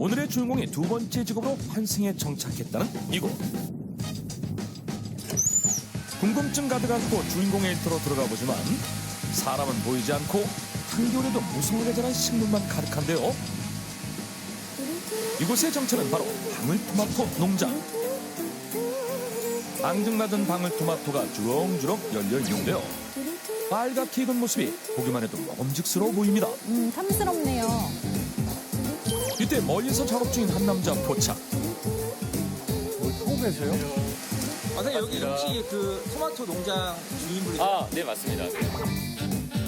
오늘의 주인공이 두 번째 직업으로 환승에 정착했다는 이곳. 궁금증 가득 안고 주인공의 일터로 들어가 보지만 사람은 보이지 않고 한겨울에도 무성하게 자란 식물만 가득한데요. 이곳의 정체는 바로 방울토마토 농장. 앙증맞은 방울토마토가 주렁주렁 열려 있는데요. 빨갛게 익은 모습이 보기만 해도 먹음직스러워 보입니다. 탐스럽네요. 이때 멀리서 작업 중인 한 남자 포착. 뭘 타고 계세요? 네, 여기 혹시 그 토마토 농장 주인분이세요? 아, 네, 맞습니다.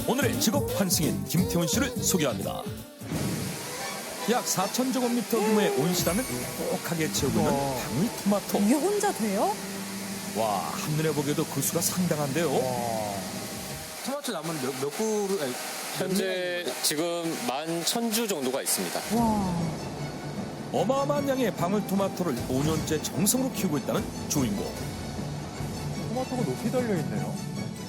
오늘의 직업 환승인 김태훈 씨를 소개합니다. 약 4,000제곱미터 규모의 온실안을 뻑하게 채우고 있는 방울토마토. 이게 혼자 돼요? 와, 한눈에 보기에도 그 수가 상당한데요. 토마토 나무는 몇 그루? 아니, 현재 지금 11,000주 정도가 있습니다. 와. 어마어마한 양의 방울토마토를 5년째 정성으로 키우고 있다는 주인공. 토마토가 높이 달려있네요.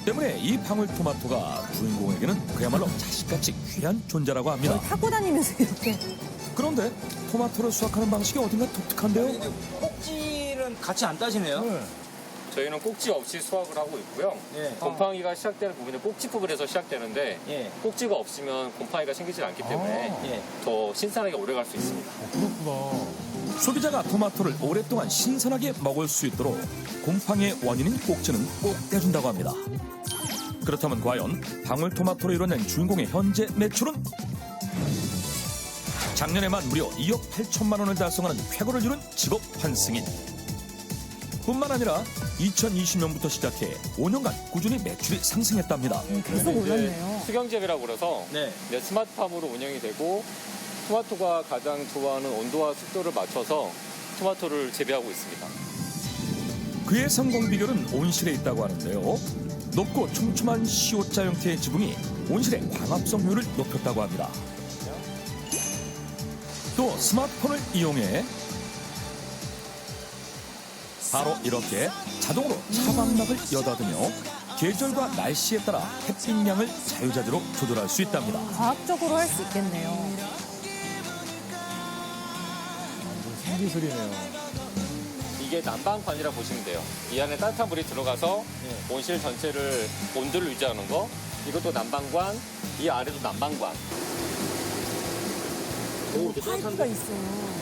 때문에 이 방울토마토가 주인공에게는 그야말로 자식같이 귀한 존재라고 합니다. 타고 다니면서 이렇게. 그런데 토마토를 수확하는 방식이 어딘가 독특한데요. 꼭지는 같이 안 따지네요. 네. 저희는 꼭지 없이 수확을 하고 있고요. 예. 곰팡이가 시작되는 부분은 꼭지 부분에서 시작되는데 예. 꼭지가 없으면 곰팡이가 생기지 않기 때문에 예. 더 신선하게 오래 갈 수 있습니다. 그렇구나. 소비자가 토마토를 오랫동안 신선하게 먹을 수 있도록 곰팡이의 원인인 꼭지는 꼭 떼준다고 합니다. 그렇다면 과연 방울토마토로 이뤄낸 주인공의 현재 매출은? 작년에만 무려 2억 8천만 원을 달성하는 쾌거를 이룬 직업 환승인. 뿐만 아니라 2020년부터 시작해 5년간 꾸준히 매출이 상승했답니다. 계속 이제 올랐네요. 수경재배라고 그래서 네. 이제 스마트팜으로 운영이 되고 토마토가 가장 좋아하는 온도와 습도를 맞춰서 토마토를 재배하고 있습니다. 그의 성공 비결은 온실에 있다고 하는데요. 높고 촘촘한 시옷자 형태의 지붕이 온실의 광합성 효율을 높였다고 합니다. 또 스마트폰을 이용해 바로 이렇게 자동으로 차광막을 여닫으며 계절과 날씨에 따라 햇빛량을 자유자재로 조절할 수 있답니다. 과학적으로 할 수 있겠네요. 신기술이네요. 이게 난방판이라 보시면 돼요. 이 안에 따뜻한 물이 들어가서 온실 전체를 온도를 유지하는 거. 이것도 난방관, 이 아래도 난방관. 파이프가 있어요.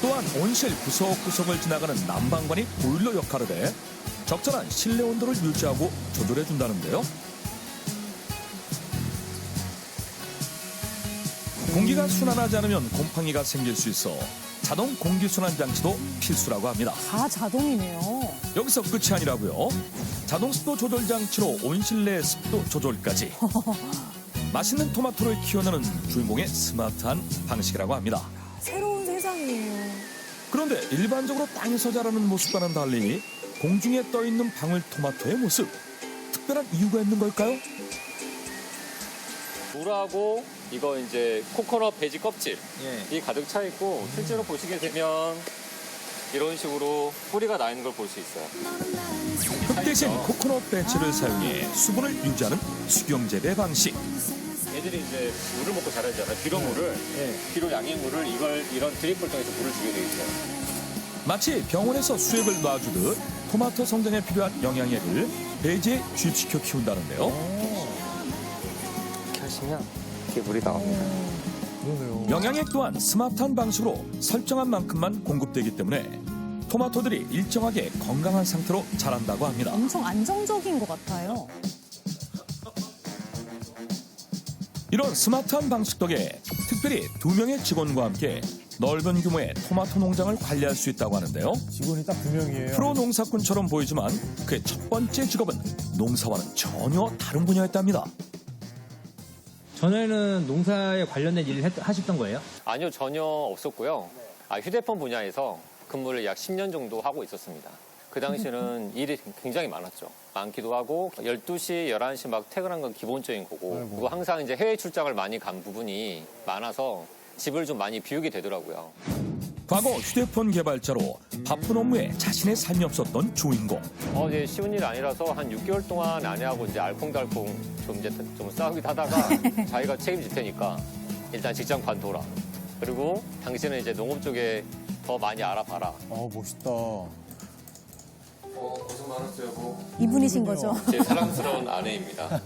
또한 온실 구석구석을 지나가는 난방관이 보일러 역할을 해 적절한 실내 온도를 유지하고 조절해 준다는데요. 공기가 순환하지 않으면 곰팡이가 생길 수 있어 자동 공기순환 장치도 필수라고 합니다. 다 자동이네요. 여기서 끝이 아니라고요. 자동 습도 조절 장치로 온실 내 습도 조절까지. 맛있는 토마토를 키워내는 주인공의 스마트한 방식이라고 합니다. 새로운 세상이에요. 그런데 일반적으로 땅에서 자라는 모습과는 달리 공중에 떠 있는 방울토마토의 모습. 특별한 이유가 있는 걸까요? 물하고 이거 이제 코코넛 배지 껍질이 예. 가득 차 있고 실제로 보시게 되면 이런 식으로 뿌리가 나 있는 걸 볼 수 있어요. 흙 대신 코코넛 배치를 사용해 수분을 유지하는 수경재배 방식. 애들이 이제 물을 먹고 자라잖아요. 비료 물을, 비료 양의 물을 이런 드립을 통해서 물을 주게 돼 있어요. 마치 병원에서 수액을 놔주듯 토마토 성장에 필요한 영양액을 배지에 주입시켜 키운다는데요. 이렇게 하시면 이렇게 물이 나옵니다. 그러네요. 영양액 또한 스마트한 방식으로 설정한 만큼만 공급되기 때문에 토마토들이 일정하게 건강한 상태로 자란다고 합니다. 엄청 안정적인 것 같아요. 이런 스마트한 방식 덕에 특별히 2명의 직원과 함께 넓은 규모의 토마토 농장을 관리할 수 있다고 하는데요. 직원이 딱 2명이에요. 프로 농사꾼처럼 보이지만 그의 첫 번째 직업은 농사와는 전혀 다른 분야였답니다. 전에는 농사에 관련된 일을 하셨던 거예요? 아니요, 전혀 없었고요. 휴대폰 분야에서 근무를 약 10년 정도 하고 있었습니다. 그 당시에는 일이 굉장히 많았죠. 많기도 하고 12시, 11시 막 퇴근한 건 기본적인 거고 그리고 항상 이제 해외 출장을 많이 간 부분이 많아서 집을 좀 많이 비우게 되더라고요. 과거 휴대폰 개발자로 바쁜 업무에 자신의 삶이 없었던 주인공. 이제 쉬운 일 아니라서 한 6개월 동안 아내하고 이제 알콩달콩 좀 싸우기도 하다가 자기가 책임질 테니까 일단 직장 관둬라. 그리고 당신은 이제 농업 쪽에 더 많이 알아봐라. 멋있다. 고생 많았어요, 여보. 이분이신 거죠? 제 사랑스러운 아내입니다.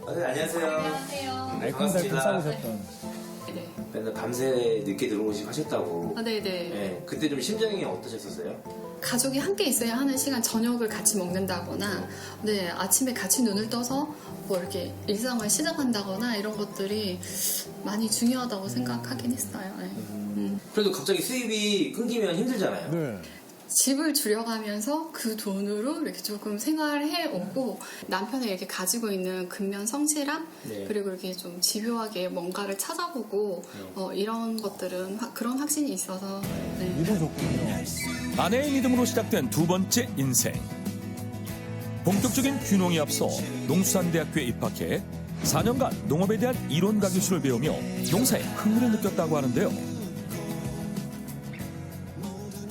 안녕하세요. 알콩달콩 싸우셨던. 네. 맨날 밤새 늦게 들어오시고 하셨다고. 네네. 네, 그때 좀 심정이 어떠셨었어요? 가족이 함께 있어야 하는 시간, 저녁을 같이 먹는다거나, 네, 아침에 같이 눈을 떠서 뭐 이렇게 일상을 시작한다거나 이런 것들이 많이 중요하다고 생각하긴 했어요. 네. 그래도 갑자기 수입이 끊기면 힘들잖아요. 네. 집을 줄여가면서 그 돈으로 이렇게 조금 생활을 해오고 남편이 이렇게 가지고 있는 근면 성실함 네. 그리고 이렇게 좀 집요하게 뭔가를 찾아보고 이런 것들은 그런 확신이 있어서 네. 믿어 좋군요. 아내의 믿음으로 시작된 두 번째 인생. 본격적인 귀농에 앞서 농수산대학교에 입학해 4년간 농업에 대한 이론과 기술을 배우며 농사에 흥미를 느꼈다고 하는데요.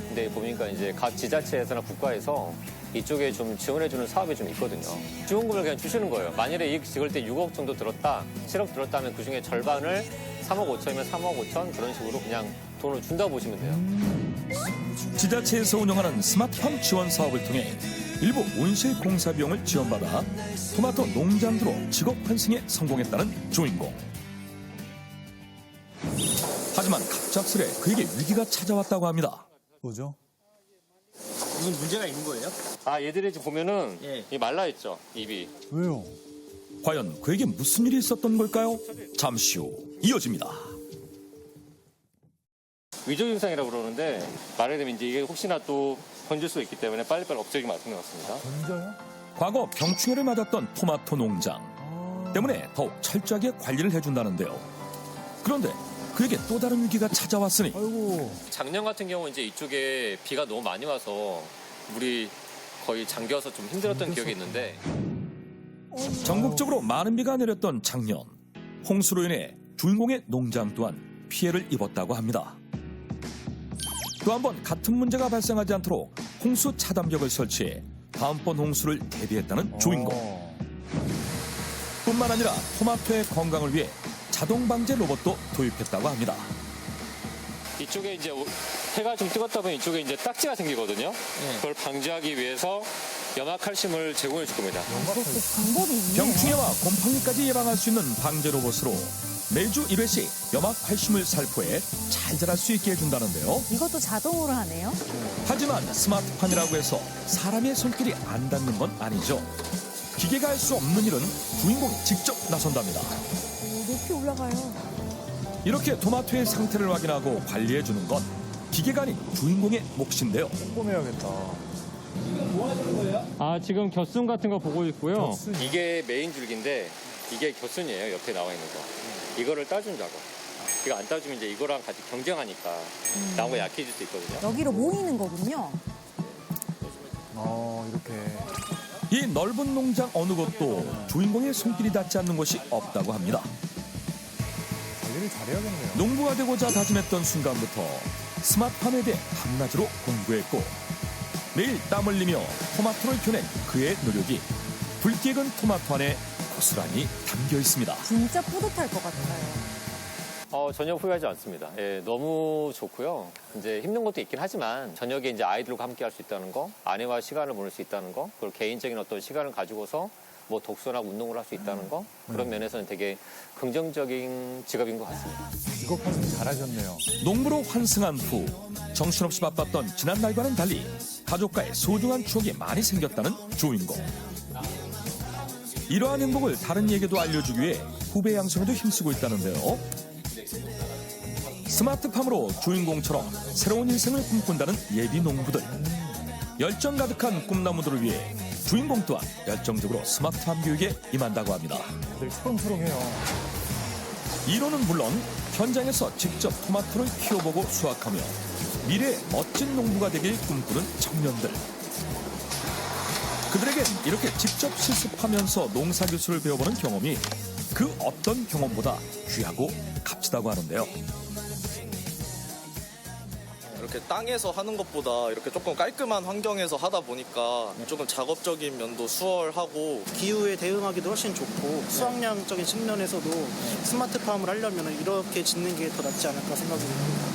근데 보니까 이제 각 지자체에서나 국가에서 이쪽에 좀 지원해주는 사업이 좀 있거든요. 지원금을 그냥 주시는 거예요. 만일에 이익 찍을 때 6억 정도 들었다, 7억 들었다면 그 중에 절반을 3억 5천이면 3억 5천 그런 식으로 그냥 돈을 준다고 보시면 돼요. 지자체에서 운영하는 스마트팜 지원 사업을 통해 일부 온실 공사 비용을 지원받아 토마토 농장주로 직업 환승에 성공했다는 주인공. 하지만 갑작스레 그에게 위기가 찾아왔다고 합니다. 뭐죠? 이건 문제가 있는 거예요? 아, 얘들이 지금 보면은 예. 이 말라있죠, 입이. 왜요? 과연 그에게 무슨 일이 있었던 걸까요? 잠시 후 이어집니다. 위조 증상이라고 그러는데 말하게 되면 이제 이게 혹시나 또 번질 수 있기 때문에 빨리빨리 업적이 맞는 것 같습니다. 먼저요? 과거 병충해를 맞았던 토마토 농장 때문에 더욱 철저하게 관리를 해준다는데요. 그런데 그에게 또 다른 위기가 찾아왔으니 아이고. 작년 같은 경우 이제 이쪽에 비가 너무 많이 와서 물이 거의 잠겨서 좀 힘들었던 기억이 있는데 전국적으로 많은 비가 내렸던 작년 홍수로 인해 주인공의 농장 또한 피해를 입었다고 합니다. 또 한 번 같은 문제가 발생하지 않도록 홍수 차단벽을 설치해 다음번 홍수를 대비했다는 주인공. 뿐만 아니라 토마토의 건강을 위해 자동 방제 로봇도 도입했다고 합니다. 이쪽에 이제 해가 좀 뜨겁다 보면 이쪽에 이제 딱지가 생기거든요. 그걸 방지하기 위해서 염화칼슘을 제공해 줄 겁니다. 그것도 방법이 있네요. 병충해와 곰팡이까지 예방할 수 있는 방제 로봇으로 매주 1회씩 염화칼슘을 살포해 잘 자랄 수 있게 해준다는데요. 이것도 자동으로 하네요. 하지만 스마트팜이라고 해서 사람의 손길이 안 닿는 건 아니죠. 기계가 할 수 없는 일은 주인공이 직접 나선답니다. 높이 올라가요. 이렇게 토마토의 상태를 확인하고 관리해주는 건 기계가 아닌 주인공의 몫인데요. 꼼꼼해야겠다. 아, 지금 겨순 같은 거 보고 있고요. 겨순? 이게 메인 줄기인데 이게 겨순이에요. 옆에 나와 있는 거. 이거를 따준 작업. 이거 안 따주면 이제 이거랑 같이 경쟁하니까 나무가 약해질 수 있거든요. 여기로 모이는 거군요. 이렇게. 이 넓은 농장 어느 곳도 주인공의 손길이 닿지 않는 곳이 없다고 합니다. 관리를 잘해야겠네요. 농부가 되고자 다짐했던 순간부터 스마트팜에 대해 밤낮으로 공부했고 매일 땀 흘리며 토마토를 켜낸 그의 노력이 붉게 익은 토마토 안에 고스란히 담겨 있습니다. 진짜 뿌듯할 것 같아요. 전혀 후회하지 않습니다. 예, 너무 좋고요. 이제 힘든 것도 있긴 하지만 저녁에 이제 아이들과 함께 할 수 있다는 거, 아내와 시간을 보낼 수 있다는 거, 그리고 개인적인 어떤 시간을 가지고서 뭐 독서나 운동을 할 수 있다는 거, 그런 면에서는 되게 긍정적인 직업인 것 같습니다. 직업 환승 잘하셨네요. 농부로 환승한 후 정신없이 바빴던 지난 날과는 달리 가족과의 소중한 추억이 많이 생겼다는 주인공. 이러한 행복을 다른 이에게도 알려주기 위해 후배 양성에도 힘쓰고 있다는데요. 스마트팜으로 주인공처럼 새로운 인생을 꿈꾼다는 예비 농부들. 열정 가득한 꿈나무들을 위해 주인공 또한 열정적으로 스마트팜 교육에 임한다고 합니다. 다들 초롱초롱해요. 이론은 물론 현장에서 직접 토마토를 키워보고 수확하며 미래의 멋진 농부가 되길 꿈꾸는 청년들. 그들에겐 이렇게 직접 실습하면서 농사 기술을 배워보는 경험이 그 어떤 경험보다 귀하고 값지다고 하는데요. 이렇게 땅에서 하는 것보다 이렇게 조금 깔끔한 환경에서 하다 보니까 조금 작업적인 면도 수월하고 기후에 대응하기도 훨씬 좋고 수확량적인 측면에서도 스마트팜을 하려면 이렇게 짓는 게 더 낫지 않을까 생각이 듭니다.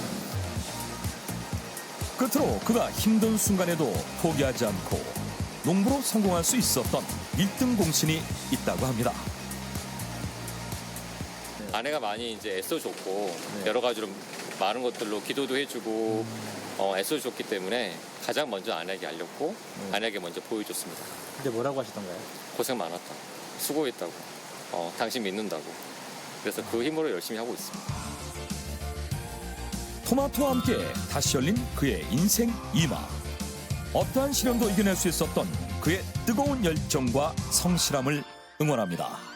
끝으로 그가 힘든 순간에도 포기하지 않고 농부로 성공할 수 있었던 1등 공신이 있다고 합니다. 아내가 많이 이제 애써줬고 여러 가지로 많은 것들로 기도도 해주고 애써줬기 때문에 가장 먼저 아내에게 알렸고 아내에게 먼저 보여줬습니다. 근데 뭐라고 하시던가요? 고생 많았다. 수고했다고. 당신 믿는다고. 그래서 그 힘으로 열심히 하고 있습니다. 토마토와 함께 다시 열린 그의 인생 2막. 어떠한 시련도 이겨낼 수 있었던 그의 뜨거운 열정과 성실함을 응원합니다.